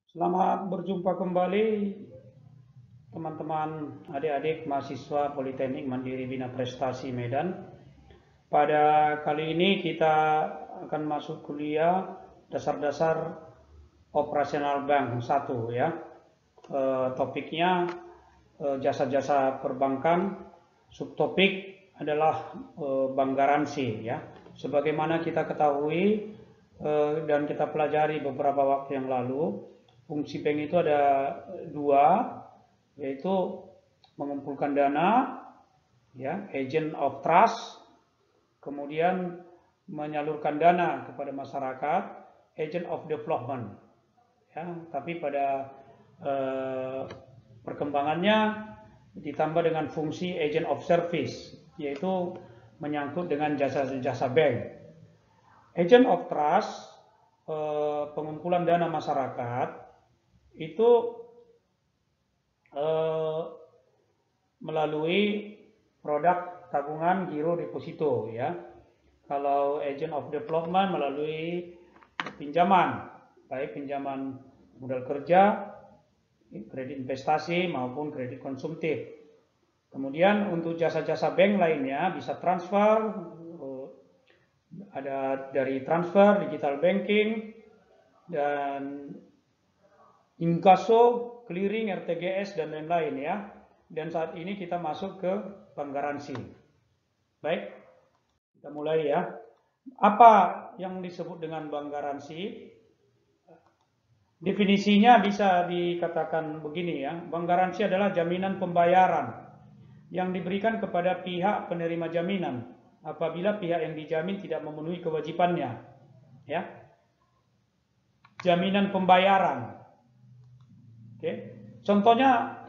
Selamat berjumpa kembali teman-teman adik-adik mahasiswa Politeknik Mandiri Bina Prestasi Medan. Pada kali ini kita akan masuk kuliah dasar-dasar operasional bank 1 ya. Topiknya jasa-jasa perbankan, subtopik adalah bank garansi ya. Sebagaimana kita ketahui dan kita pelajari beberapa waktu yang lalu, fungsi bank itu ada dua, yaitu mengumpulkan dana, ya, agent of trust, kemudian menyalurkan dana kepada masyarakat, agent of development. Ya, tapi pada perkembangannya ditambah dengan fungsi agent of service, yaitu menyangkut dengan jasa-jasa bank. Agent of trust, pengumpulan dana masyarakat, itu melalui produk tabungan giro deposito ya. Kalau agent of development melalui pinjaman, baik pinjaman modal kerja, kredit investasi maupun kredit konsumtif. Kemudian untuk jasa-jasa bank lainnya bisa transfer, ada dari transfer, digital banking, dan inkasso, clearing, RTGS, dan lain-lain ya. Dan saat ini kita masuk ke bank garansi. Baik, kita mulai ya. Apa yang disebut dengan bank garansi? Definisinya bisa dikatakan begini ya. Bank garansi adalah jaminan pembayaran yang diberikan kepada pihak penerima jaminan apabila pihak yang dijamin tidak memenuhi kewajibannya. Ya. Jaminan pembayaran. Oke. Contohnya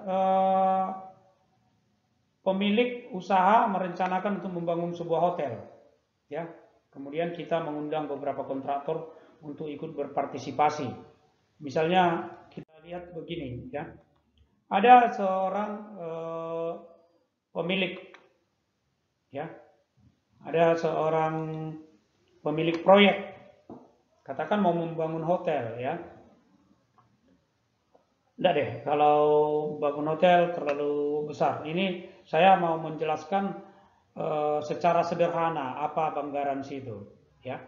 pemilik usaha merencanakan untuk membangun sebuah hotel, ya. Kemudian kita mengundang beberapa kontraktor untuk ikut berpartisipasi. Misalnya kita lihat begini, ya. Ada seorang pemilik, ya. Ada seorang pemilik proyek, katakan mau membangun hotel, ya. Enggak deh, kalau bangun hotel terlalu besar. Ini saya mau menjelaskan secara sederhana apa bank garansi itu, ya.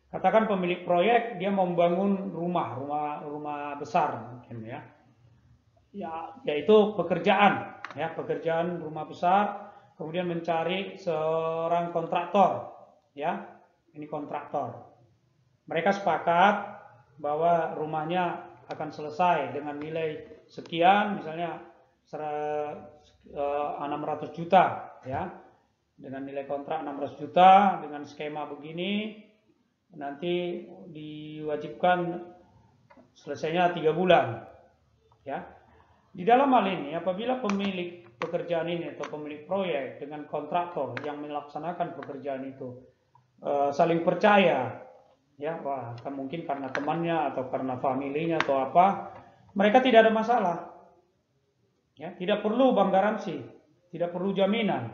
Katakan pemilik proyek dia mau membangun rumah besar mungkin ya. Ya, yaitu pekerjaan, ya, pekerjaan rumah besar, kemudian mencari seorang kontraktor, ya. Ini kontraktor. Mereka sepakat bahwa rumahnya akan selesai dengan nilai sekian, misalnya 600 juta ya, dengan nilai kontrak 600 juta dengan skema begini, nanti diwajibkan selesainya 3 bulan ya. Di dalam hal ini apabila pemilik pekerjaan ini atau pemilik proyek dengan kontraktor yang melaksanakan pekerjaan itu saling percaya, ya, wah, mungkin karena temannya atau karena familinya atau apa, mereka tidak ada masalah, ya, tidak perlu bank garansi, tidak perlu jaminan.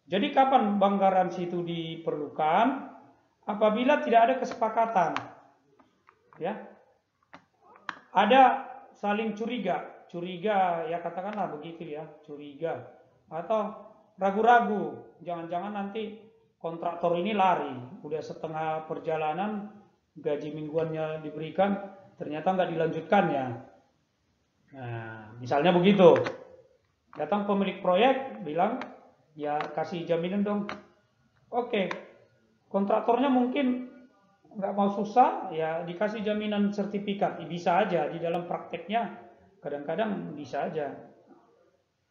Jadi kapan bank garansi itu diperlukan? Apabila tidak ada kesepakatan, ya, ada saling curiga ya, katakanlah begitu ya, curiga atau ragu-ragu, jangan-jangan nanti kontraktor ini lari, udah setengah perjalanan, gaji mingguannya diberikan, ternyata nggak dilanjutkannya. Nah, misalnya begitu. Datang pemilik proyek, bilang, ya kasih jaminan dong. Oke, kontraktornya mungkin nggak mau susah, ya dikasih jaminan sertifikat. Bisa aja, di dalam prakteknya kadang-kadang bisa aja.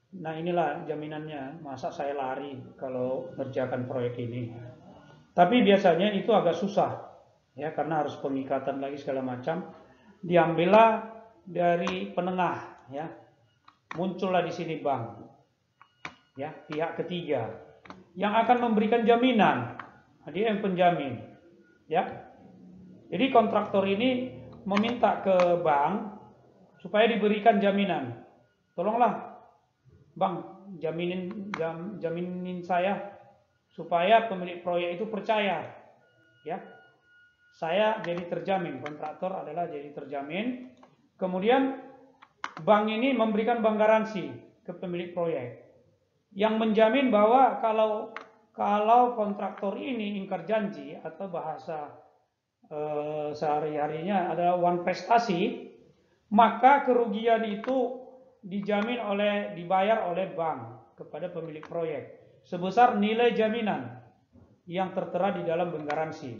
Nah inilah jaminannya, masa saya lari kalau ngerjakan proyek ini. Tapi biasanya itu agak susah, ya, karena harus pengikatan lagi segala macam. Diambillah dari penengah, ya. Muncullah di sini bank, ya, pihak ketiga yang akan memberikan jaminan. Dia yang penjamin, ya. Jadi kontraktor ini meminta ke bank supaya diberikan jaminan. Tolonglah bang, jaminin saya supaya pemilik proyek itu percaya, ya, saya jadi terjamin, kontraktor adalah jadi terjamin, Kemudian bank ini memberikan bank garansi ke pemilik proyek yang menjamin bahwa kalau kontraktor ini ingkar janji atau bahasa sehari-harinya adalah one prestasi, maka kerugian itu dibayar oleh bank kepada pemilik proyek sebesar nilai jaminan yang tertera di dalam bank garansi.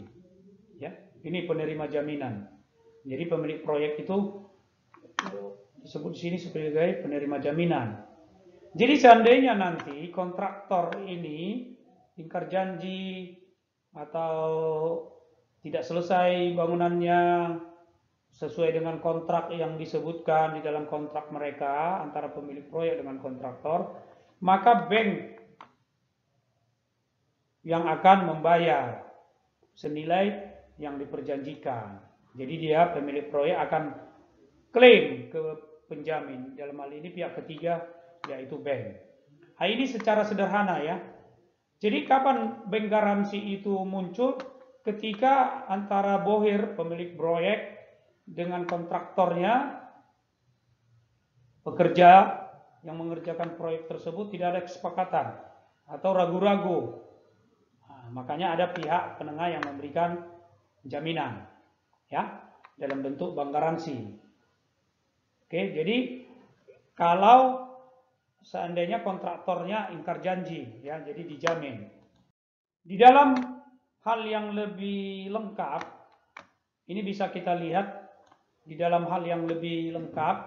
Ya, ini penerima jaminan. Jadi pemilik proyek itu disebut di sini sebagai penerima jaminan. Jadi seandainya nanti kontraktor ini ingkar janji atau tidak selesai bangunannya sesuai dengan kontrak yang disebutkan di dalam kontrak mereka antara pemilik proyek dengan kontraktor, maka bank yang akan membayar senilai yang diperjanjikan. Jadi dia pemilik proyek akan klaim ke penjamin, dalam hal ini pihak ketiga yaitu bank. Nah, ini secara sederhana ya. Jadi kapan bank garansi itu muncul? Ketika antara bohir pemilik proyek dengan kontraktornya, pekerja yang mengerjakan proyek tersebut tidak ada kesepakatan atau ragu-ragu. Nah, makanya ada pihak penengah yang memberikan jaminan ya dalam bentuk bank garansi. Oke, jadi kalau seandainya kontraktornya ingkar janji ya, jadi dijamin. Di dalam hal yang lebih lengkap, ini bisa kita lihat di dalam hal yang lebih lengkap,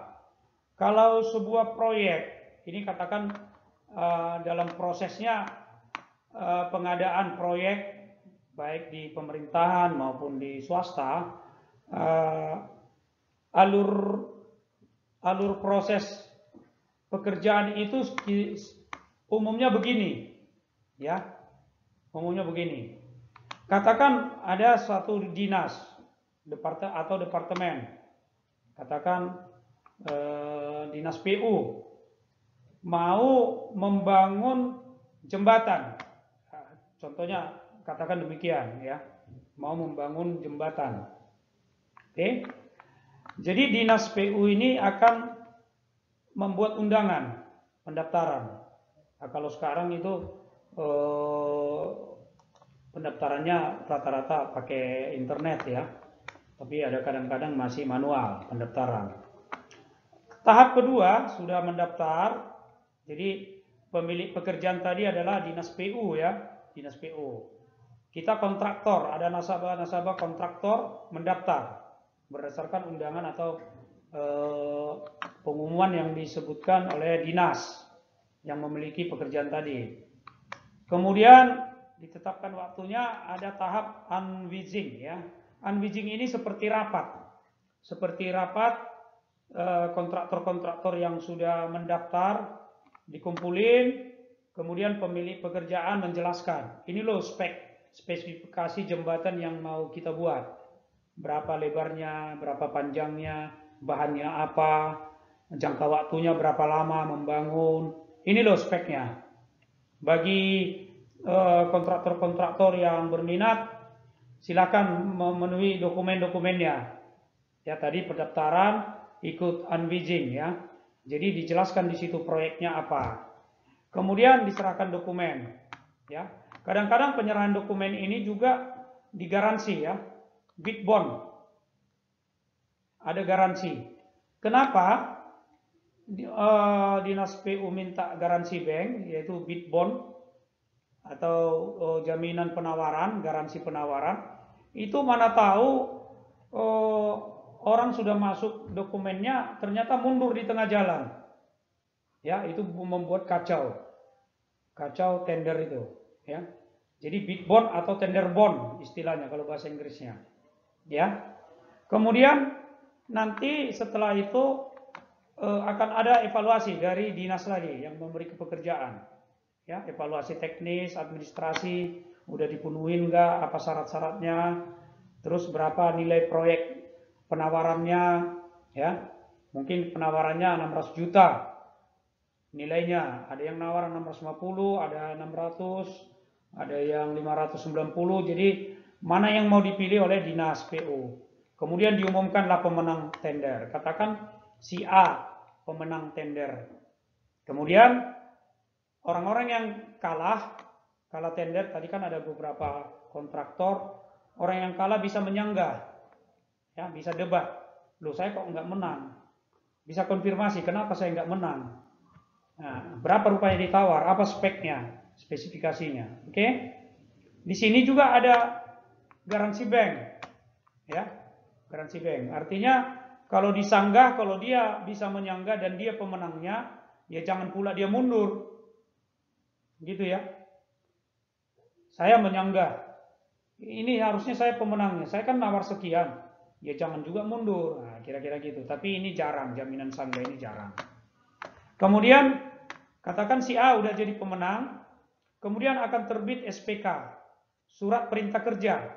kalau sebuah proyek, ini katakan dalam prosesnya pengadaan proyek, baik di pemerintahan maupun di swasta, alur proses pekerjaan itu umumnya begini, ya, umumnya begini. Katakan ada suatu dinas atau departemen, katakan dinas PU mau membangun jembatan, contohnya katakan demikian ya, mau membangun jembatan. Oke, jadi dinas PU ini akan membuat undangan pendaftaran. Nah, kalau sekarang itu pendaftarannya rata-rata pakai internet ya, tapi ada kadang-kadang masih manual pendaftaran. Tahap kedua sudah mendaftar, jadi pemilik pekerjaan tadi adalah dinas PU ya, dinas PU. Kita kontraktor, ada nasabah kontraktor mendaftar berdasarkan undangan atau pengumuman yang disebutkan oleh dinas yang memiliki pekerjaan tadi. Kemudian ditetapkan waktunya, ada tahap unwitching ya. Unwitching ini seperti rapat kontraktor-kontraktor yang sudah mendaftar dikumpulin, kemudian pemilik pekerjaan menjelaskan, ini loh spesifikasi jembatan yang mau kita buat, berapa lebarnya, berapa panjangnya, bahannya apa, jangka waktunya berapa lama membangun, ini loh speknya. Bagi kontraktor-kontraktor yang berminat, silakan memenuhi dokumen-dokumennya. Ya, tadi pendaftaran ikut unwitching ya. Jadi dijelaskan di situ proyeknya apa. Kemudian diserahkan dokumen. Ya, kadang-kadang penyerahan dokumen ini juga digaransi ya, bid bond. Ada garansi. Kenapa? Dinas PU minta garansi bank, yaitu bid bond atau jaminan penawaran, garansi penawaran. Itu mana tahu orang sudah masuk dokumennya ternyata mundur di tengah jalan. Ya, itu membuat kacau tender itu ya. Jadi bid bond atau tender bond istilahnya kalau bahasa Inggrisnya ya. Kemudian nanti setelah itu akan ada evaluasi dari dinas lagi yang memberi pekerjaan ya, evaluasi teknis, administrasi, udah dipenuhin nggak, apa syarat-syaratnya, terus berapa nilai proyek penawarannya ya, mungkin penawarannya 600 juta nilainya, ada yang nawar 650, ada 600, ada yang 590, jadi mana yang mau dipilih oleh dinas PU. Kemudian diumumkanlah pemenang tender. Katakan si A pemenang tender. Kemudian orang-orang yang kalah tender, tadi kan ada beberapa kontraktor, orang yang kalah bisa menyanggah, ya, bisa debat. Loh, saya kok nggak menang? Bisa konfirmasi kenapa saya nggak menang. Nah, berapa rupanya ditawar? Apa speknya? Spesifikasinya. Oke? Di sini juga ada garansi bank, ya, garansi bank. Artinya kalau disanggah, kalau dia bisa menyanggah dan dia pemenangnya, ya jangan pula dia mundur, gitu ya. Saya menyanggah, ini harusnya saya pemenangnya, saya kan nawar sekian, ya jangan juga mundur. Nah, kira-kira gitu. Tapi ini jarang, jaminan sanggah ini jarang. Kemudian katakan si A udah jadi pemenang, kemudian akan terbit SPK, surat perintah kerja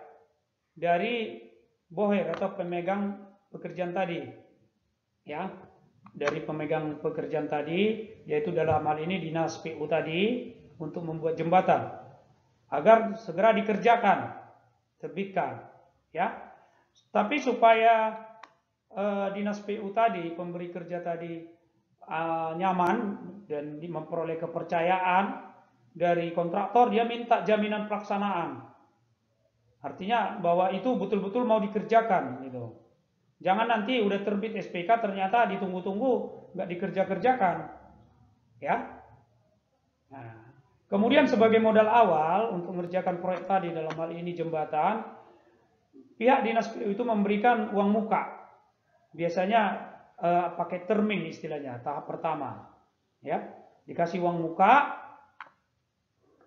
dari boher atau pemegang pekerjaan tadi, ya, dari pemegang pekerjaan tadi, yaitu dalam hal ini dinas PU tadi, untuk membuat jembatan agar segera dikerjakan, terbitkan, ya. Tapi supaya dinas PU tadi, pemberi kerja tadi nyaman dan memperoleh kepercayaan dari kontraktor, dia minta jaminan pelaksanaan. Artinya bahwa itu betul-betul mau dikerjakan, gitu. Jangan nanti udah terbit SPK ternyata ditunggu-tunggu nggak dikerja-kerjakan, ya. Nah, kemudian sebagai modal awal untuk mengerjakan proyek tadi, dalam hal ini jembatan, pihak dinas PU itu memberikan uang muka. Biasanya pakai terming istilahnya, tahap pertama, ya, dikasih uang muka,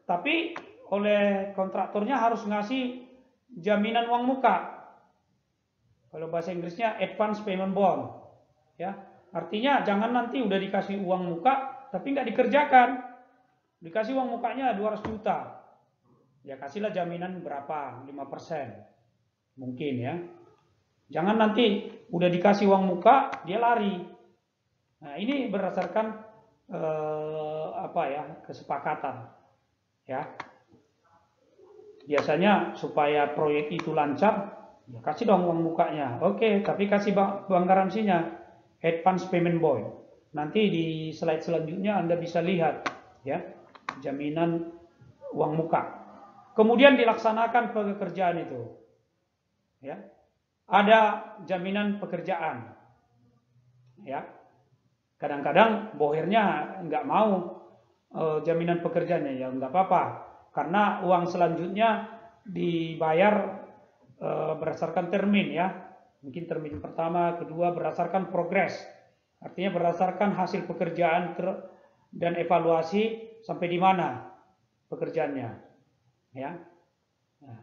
tapi oleh kontraktornya harus ngasih jaminan uang muka. Kalau bahasa Inggrisnya advance payment bond, ya, artinya jangan nanti udah dikasih uang muka tapi nggak dikerjakan, dikasih uang mukanya 200 juta, ya kasihlah jaminan berapa, 5% mungkin, ya. Jangan nanti udah dikasih uang muka dia lari. Nah, ini berdasarkan kesepakatan, ya. Biasanya supaya proyek itu lancar, ya kasih dong uang mukanya. Oke, tapi kasih bank garansinya, advance payment bond. Nanti di slide selanjutnya Anda bisa lihat, ya, jaminan uang muka. Kemudian dilaksanakan pekerjaan itu, ya. Ada jaminan pekerjaan, ya. Kadang-kadang bohernya nggak mau jaminan pekerjaannya, ya nggak apa-apa, karena uang selanjutnya dibayar berdasarkan termin, ya. Mungkin termin pertama, kedua berdasarkan progres, artinya berdasarkan hasil pekerjaan dan evaluasi sampai di mana pekerjaannya, ya. Nah,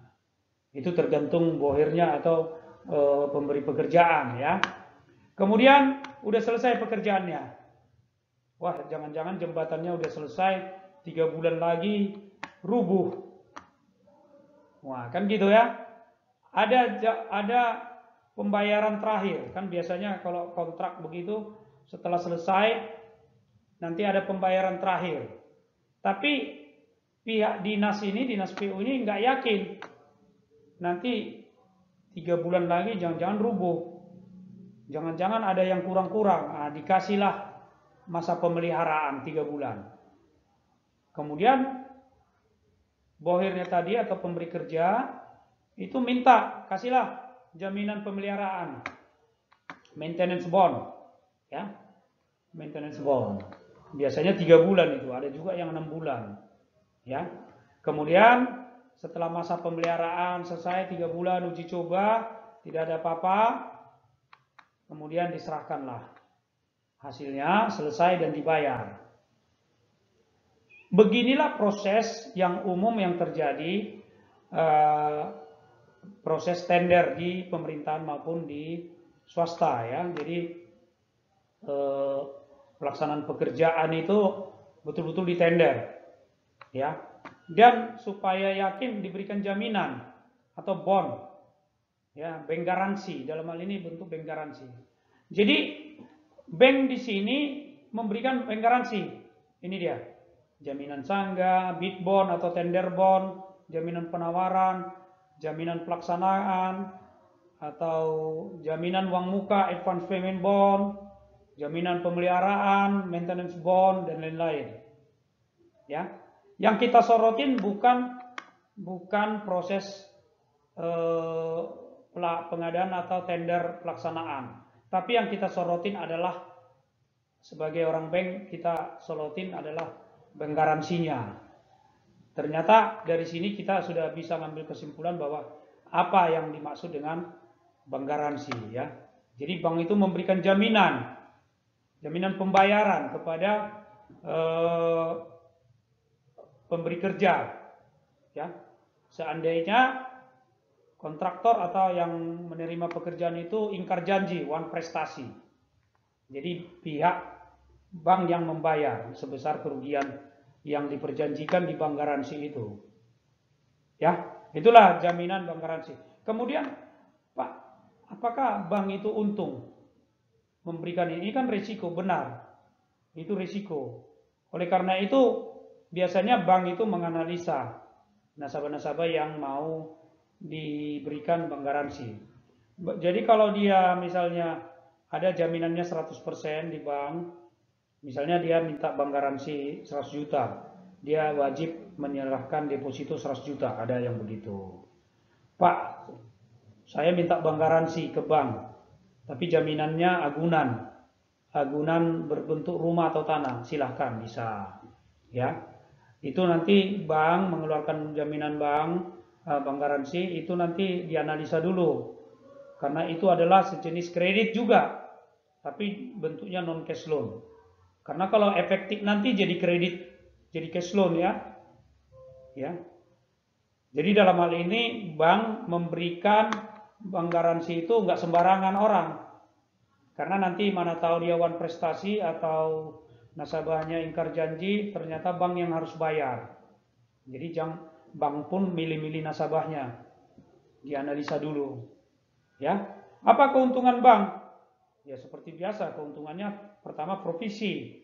itu tergantung bohernya atau pemberi pekerjaan, ya. Kemudian udah selesai pekerjaannya, wah jangan-jangan jembatannya udah selesai 3 bulan lagi rubuh, wah kan gitu, ya. Ada pembayaran terakhir, kan biasanya kalau kontrak begitu setelah selesai nanti ada pembayaran terakhir. Tapi pihak dinas PU ini nggak yakin nanti 3 bulan lagi jangan-jangan rubuh, jangan-jangan ada yang kurang-kurang. Nah, dikasihlah masa pemeliharaan 3 bulan. Kemudian bohirnya tadi atau pemberi kerja itu minta kasihlah jaminan pemeliharaan, maintenance bond, ya, maintenance bond. Biasanya 3 bulan itu, ada juga yang 6 bulan, ya. Kemudian setelah masa pemeliharaan selesai 3 bulan uji coba, tidak ada apa-apa, kemudian diserahkanlah hasilnya, selesai dan dibayar. Beginilah proses yang umum yang terjadi, proses tender di pemerintahan maupun di swasta, ya. Jadi pelaksanaan pekerjaan itu betul-betul ditender, ya. Dan supaya yakin diberikan jaminan atau bond, ya, bank garansi, dalam hal ini bentuk bank garansi. Jadi bank di sini memberikan bank garansi. Ini dia, jaminan sanggah, bid bond atau tender bond, jaminan penawaran, jaminan pelaksanaan, atau jaminan uang muka, advance payment bond, jaminan pemeliharaan, maintenance bond, dan lain-lain. Ya, yang kita sorotin bukan proses pengadaan atau tender pelaksanaan, tapi yang kita sorotin adalah sebagai orang bank kita sorotin adalah bank garansinya. Ternyata dari sini kita sudah bisa ngambil kesimpulan bahwa apa yang dimaksud dengan bank garansi ya. Jadi bank itu memberikan jaminan pembayaran kepada pemberi kerja ya. Seandainya kontraktor atau yang menerima pekerjaan itu ingkar janji, wan prestasi. Jadi pihak bank yang membayar sebesar kerugian yang diperjanjikan di bank garansi itu. Ya, itulah jaminan bank garansi. Kemudian, Pak, apakah bank itu untung memberikan ini? Kan risiko, benar. Itu risiko. Oleh karena itu, biasanya bank itu menganalisa nasabah-nasabah yang mau diberikan bank garansi. Jadi kalau dia misalnya ada jaminannya 100% di bank, misalnya dia minta bank garansi 100 juta, dia wajib menyerahkan deposito 100 juta, ada yang begitu. Pak, saya minta bank garansi ke bank, tapi jaminannya agunan berbentuk rumah atau tanah, silahkan bisa. Ya, itu nanti bank mengeluarkan jaminan bank garansi itu nanti dianalisa dulu, karena itu adalah sejenis kredit juga, tapi bentuknya non cash loan. Karena kalau efektif nanti jadi kredit, jadi cash loan ya. Jadi dalam hal ini bank memberikan bank garansi itu nggak sembarangan orang, karena nanti mana tahu dia wan prestasi atau nasabahnya ingkar janji, ternyata bank yang harus bayar. Jadi bank pun milih-milih nasabahnya, dianalisa dulu. Ya, apa keuntungan bank? Ya seperti biasa, keuntungannya pertama provisi.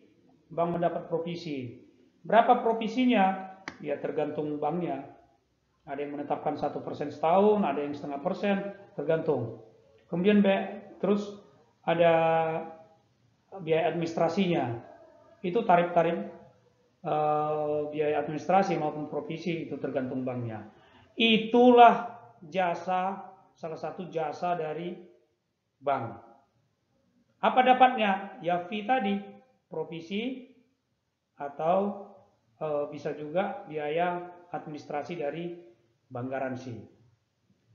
Bank mendapat provisi. Berapa provisinya? Ya tergantung banknya. Ada yang menetapkan 1% setahun, ada yang 0,5%, tergantung. Kemudian terus ada biaya administrasinya. Itu tarif-tarif biaya administrasi maupun provisi, itu tergantung banknya. Itulah salah satu jasa dari bank. Apa dapatnya? Ya fee tadi, provisi atau bisa juga biaya administrasi dari bank garansi.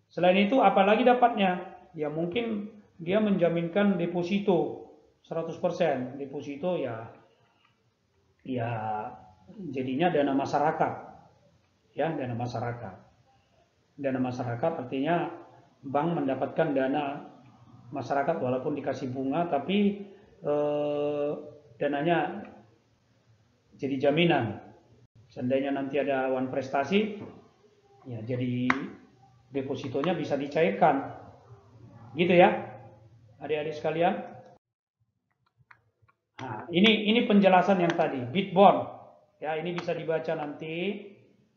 Selain itu apalagi dapatnya? Ya mungkin dia menjaminkan deposito 100%. Deposito ya jadinya dana masyarakat. Ya, dana masyarakat. Dana masyarakat artinya bank mendapatkan dana masyarakat walaupun dikasih bunga, tapi dananya jadi jaminan. Seandainya nanti ada wan prestasi, ya jadi depositonya bisa dicairkan. Gitu ya, adik-adik sekalian. Nah, ini penjelasan yang tadi, bid bond. Ya, ini bisa dibaca nanti.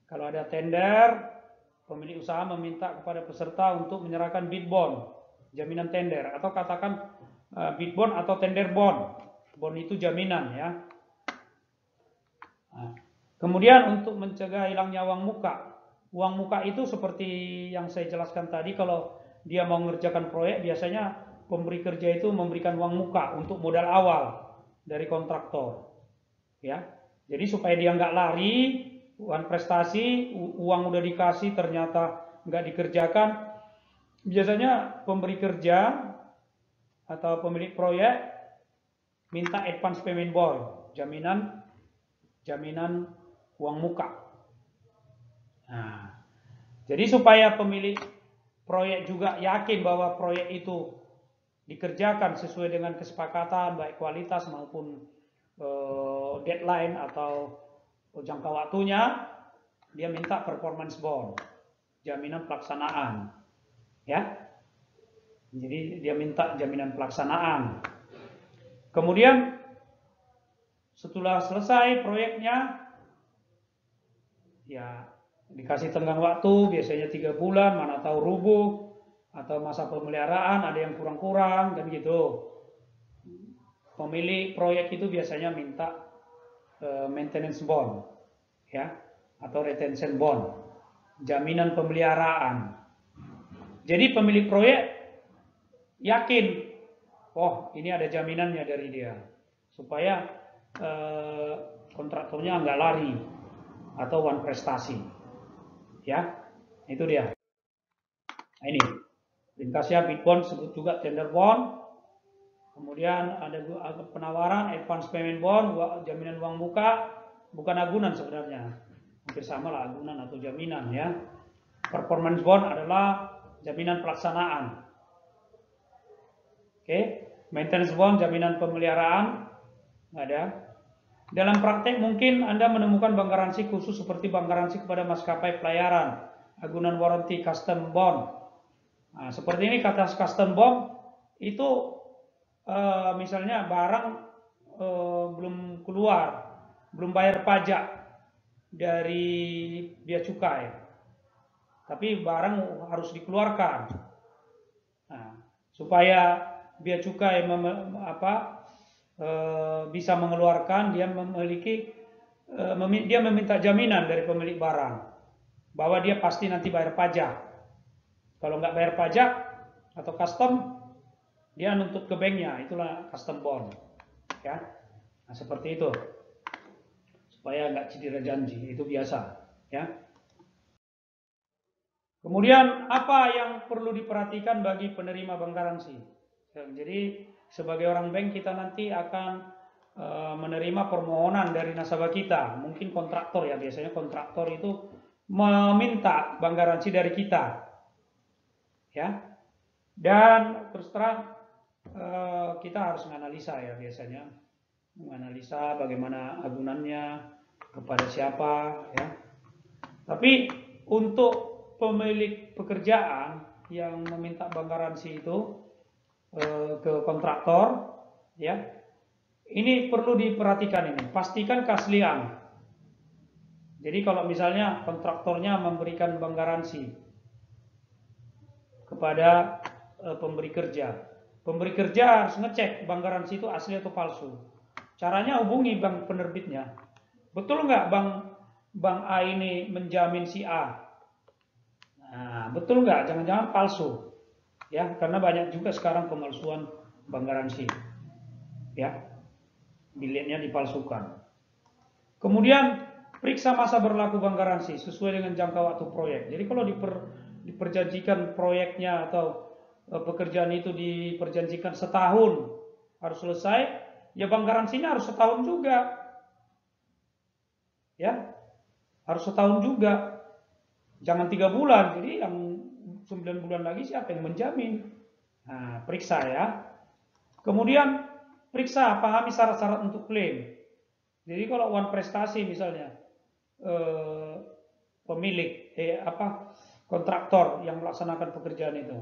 Kalau ada tender, pemilik usaha meminta kepada peserta untuk menyerahkan bid bond, jaminan tender, atau katakan bid bond atau tender bond. Bond itu jaminan ya. Nah, kemudian untuk mencegah hilangnya uang muka. Uang muka itu seperti yang saya jelaskan tadi, kalau dia mau mengerjakan proyek, biasanya pemberi kerja itu memberikan uang muka untuk modal awal dari kontraktor. Ya, jadi supaya dia nggak lari, uang prestasi, uang udah dikasih ternyata nggak dikerjakan. Biasanya pemberi kerja atau pemilik proyek minta advance payment bond, jaminan uang muka. Nah, jadi supaya pemilik proyek juga yakin bahwa proyek itu dikerjakan sesuai dengan kesepakatan, baik kualitas maupun deadline atau jangka waktunya, dia minta performance bond, jaminan pelaksanaan. Ya, jadi dia minta jaminan pelaksanaan. Kemudian setelah selesai proyeknya, ya dikasih tenggang waktu, biasanya 3 bulan, mana tahu rubuh, atau masa pemeliharaan ada yang kurang-kurang dan gitu. Pemilik proyek itu biasanya minta maintenance bond, ya, atau retention bond, jaminan pemeliharaan. Jadi pemilik proyek yakin, oh ini ada jaminannya dari dia, supaya kontraktornya nggak lari atau one prestasi, ya, itu dia. Nah, ini ringkasnya bid bond, sebut juga tender bond. Kemudian ada penawaran advance payment bond, jaminan uang muka, bukan agunan sebenarnya, hampir sama lah agunan atau jaminan, ya. Performance bond adalah jaminan pelaksanaan. Oke, maintenance bond jaminan pemeliharaan, nggak ada. Dalam praktek mungkin Anda menemukan bank garansi khusus seperti bank garansi kepada maskapai pelayaran, agunan warranty, custom bond. Nah, seperti ini kata custom bond itu misalnya barang belum keluar, belum bayar pajak dari bea cukai, tapi barang harus dikeluarkan. Nah, supaya bea cukai bisa mengeluarkan, dia dia meminta jaminan dari pemilik barang bahwa dia pasti nanti bayar pajak. Kalau nggak bayar pajak atau custom, dia nuntut ke banknya, itulah custom bond, ya. Nah, seperti itu, supaya nggak cedera janji, itu biasa, ya. Kemudian apa yang perlu diperhatikan bagi penerima bank garansi? Jadi sebagai orang bank kita nanti akan menerima permohonan dari nasabah kita, mungkin kontraktor, ya, biasanya kontraktor itu meminta bank garansi dari kita, ya. Dan terus terang kita harus menganalisa, ya, biasanya menganalisa bagaimana agunannya, kepada siapa, ya. Tapi untuk pemilik pekerjaan yang meminta bank garansi itu ke kontraktor, ya, ini perlu diperhatikan, ini pastikan keaslian. Jadi kalau misalnya kontraktornya memberikan bank garansi kepada pemberi kerja harus ngecek bank garansi itu asli atau palsu. Caranya hubungi bank penerbitnya, betul nggak bank A ini menjamin si A? Nah, betul nggak? Jangan-jangan palsu, ya, karena banyak juga sekarang pemalsuan bank garansi, ya, biletnya dipalsukan. Kemudian periksa masa berlaku bank garansi sesuai dengan jangka waktu proyek. Jadi kalau diperjanjikan proyeknya atau pekerjaan itu diperjanjikan setahun harus selesai, ya bank garansinya harus setahun juga, ya, harus setahun juga. Jangan 3 bulan, jadi yang 9 bulan lagi siapa yang menjamin? Nah, periksa, ya. Kemudian periksa, pahami syarat-syarat untuk klaim. Jadi kalau one prestasi misalnya, pemilik kontraktor yang melaksanakan pekerjaan itu,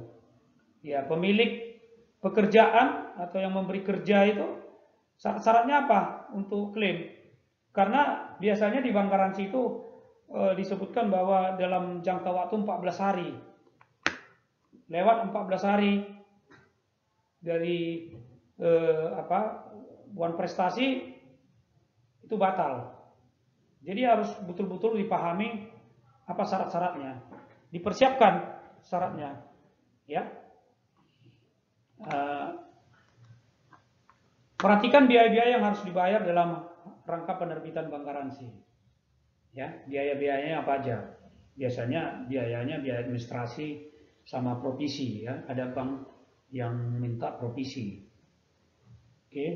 ya, pemilik pekerjaan atau yang memberi kerja itu syarat-syaratnya apa untuk klaim? Karena biasanya di bank garansi itu disebutkan bahwa dalam jangka waktu 14 hari, lewat 14 hari dari one prestasi itu batal. Jadi harus betul-betul dipahami apa syarat-syaratnya, dipersiapkan syaratnya, ya. Perhatikan biaya-biaya yang harus dibayar dalam rangka penerbitan bank garansi, ya, biaya-biayanya apa aja. Biasanya biayanya biaya administrasi sama provisi, ya, ada bank yang minta provisi. Oke.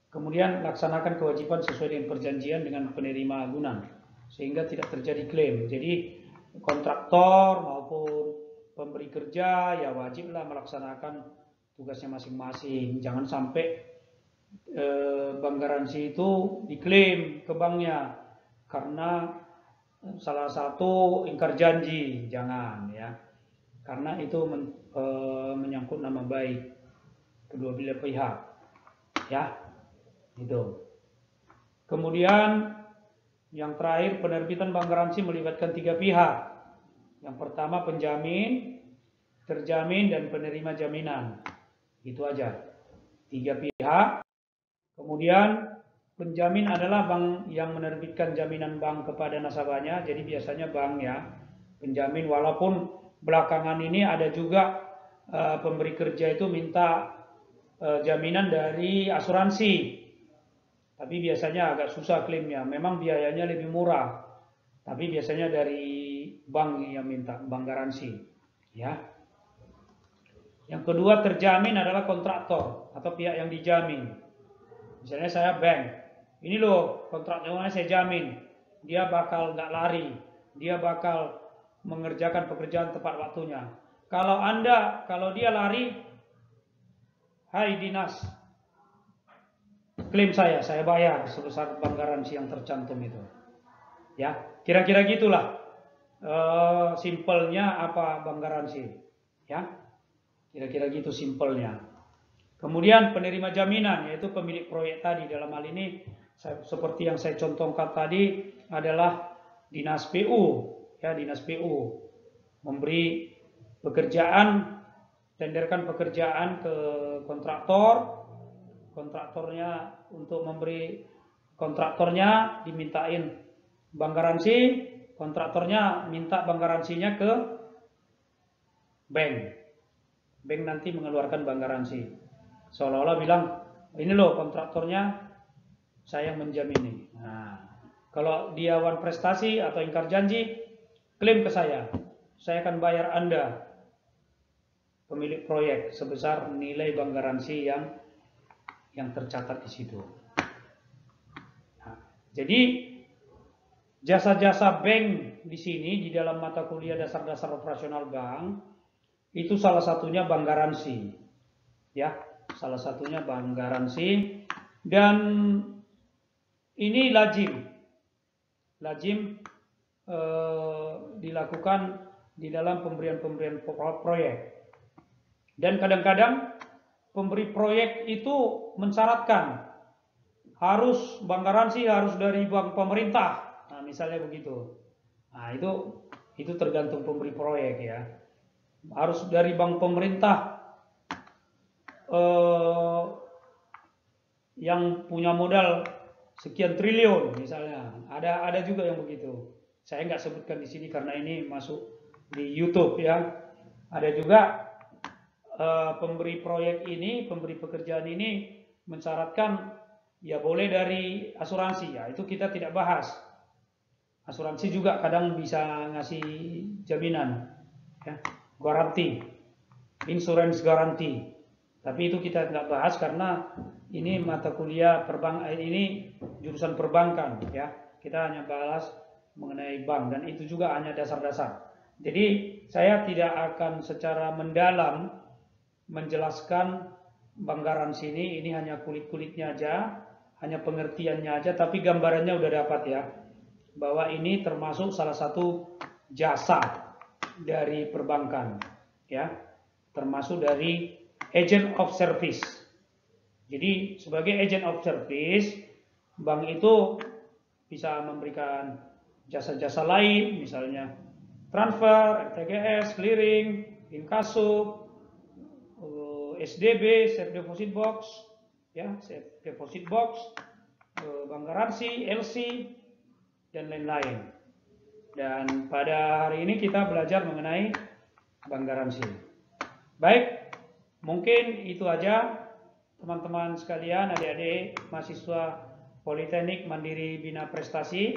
Kemudian laksanakan kewajiban sesuai dengan perjanjian dengan penerima agunan sehingga tidak terjadi klaim. Jadi kontraktor maupun pemberi kerja ya wajiblah melaksanakan tugasnya masing-masing. Jangan sampai bank garansi itu diklaim ke banknya karena salah satu ingkar janji, jangan, ya, karena itu menyangkut nama baik kedua belah pihak, ya, itu. Kemudian yang terakhir, penerbitan bank garansi melibatkan 3 pihak. Yang pertama penjamin, terjamin, dan penerima jaminan. Itu aja. 3 pihak. Kemudian penjamin adalah bank yang menerbitkan jaminan bank kepada nasabahnya. Jadi biasanya bank ya penjamin, walaupun belakangan ini ada juga pemberi kerja itu minta jaminan dari asuransi. Tapi biasanya agak susah klaimnya. Memang biayanya lebih murah. Tapi biasanya dari bank yang minta, bank garansi. Ya. Yang kedua, terjamin adalah kontraktor atau pihak yang dijamin. Misalnya saya bank, ini loh kontraktornya saya jamin, dia bakal nggak lari, dia bakal mengerjakan pekerjaan tepat waktunya. Kalau dia lari, hai dinas, klaim saya bayar sebesar bank garansi yang tercantum itu. Ya, kira-kira gitulah simpelnya apa bank garansi. Ya. Kira-kira gitu simpelnya. Kemudian penerima jaminan, yaitu pemilik proyek tadi. Dalam hal ini, seperti yang saya contohkan tadi, adalah dinas PU. Ya, dinas PU memberi pekerjaan, tenderkan pekerjaan ke kontraktor. Kontraktornya untuk memberi, kontraktornya dimintain bank garansi, kontraktornya minta bank garansinya ke bank. Bank nanti mengeluarkan bank garansi. Seolah-olah bilang, ini loh kontraktornya saya yang menjamini. Nah, kalau dia wan prestasi atau ingkar janji, klaim ke saya. Saya akan bayar Anda, pemilik proyek, sebesar nilai bank garansi yang tercatat di situ. Nah, jadi jasa-jasa bank di sini di dalam mata kuliah dasar-dasar operasional bank itu salah satunya bank garansi, ya, salah satunya bank garansi, dan ini lazim dilakukan di dalam pemberian proyek, dan kadang-kadang pemberi proyek itu mensyaratkan harus bank garansi harus dari bank pemerintah, nah misalnya begitu. Nah itu tergantung pemberi proyek ya. Harus dari bank pemerintah yang punya modal sekian triliun misalnya. Ada juga yang begitu. Saya nggak sebutkan di sini karena ini masuk di YouTube ya. Ada juga pemberi proyek ini, pemberi pekerjaan ini mensyaratkan ya boleh dari asuransi ya. Itu kita tidak bahas. Asuransi juga kadang bisa ngasih jaminan ya. Garanti, insurance garanti. Tapi itu kita tidak bahas karena ini mata kuliah ini jurusan perbankan ya. Kita hanya bahas mengenai bank dan itu juga hanya dasar-dasar. Jadi saya tidak akan secara mendalam menjelaskan bank garansi ini hanya kulit-kulitnya aja, hanya pengertiannya aja, tapi gambarannya udah dapat ya. Bahwa ini termasuk salah satu jasa dari perbankan ya, termasuk dari agent of service. Jadi sebagai agent of service, bank itu bisa memberikan jasa-jasa lain, misalnya transfer, RTGS, clearing, inkasso, SDB, safe deposit box, ya, safe deposit box, bank garansi, LC, dan lain-lain. Dan pada hari ini kita belajar mengenai bank garansi. Baik, mungkin itu aja teman-teman sekalian, adik-adik mahasiswa Politeknik Mandiri Bina Prestasi.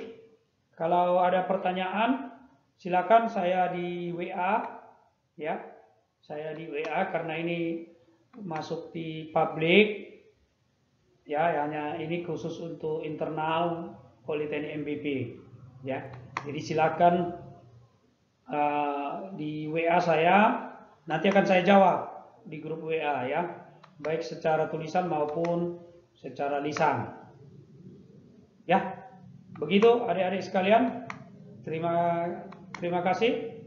Kalau ada pertanyaan, silakan saya di WA ya. Saya di WA karena ini masuk di publik ya, hanya ini khusus untuk internal Politeknik MBP ya. Jadi silakan di WA saya, nanti akan saya jawab di grup WA ya, baik secara tulisan maupun secara lisan. Ya, begitu adik-adik sekalian. Terima kasih.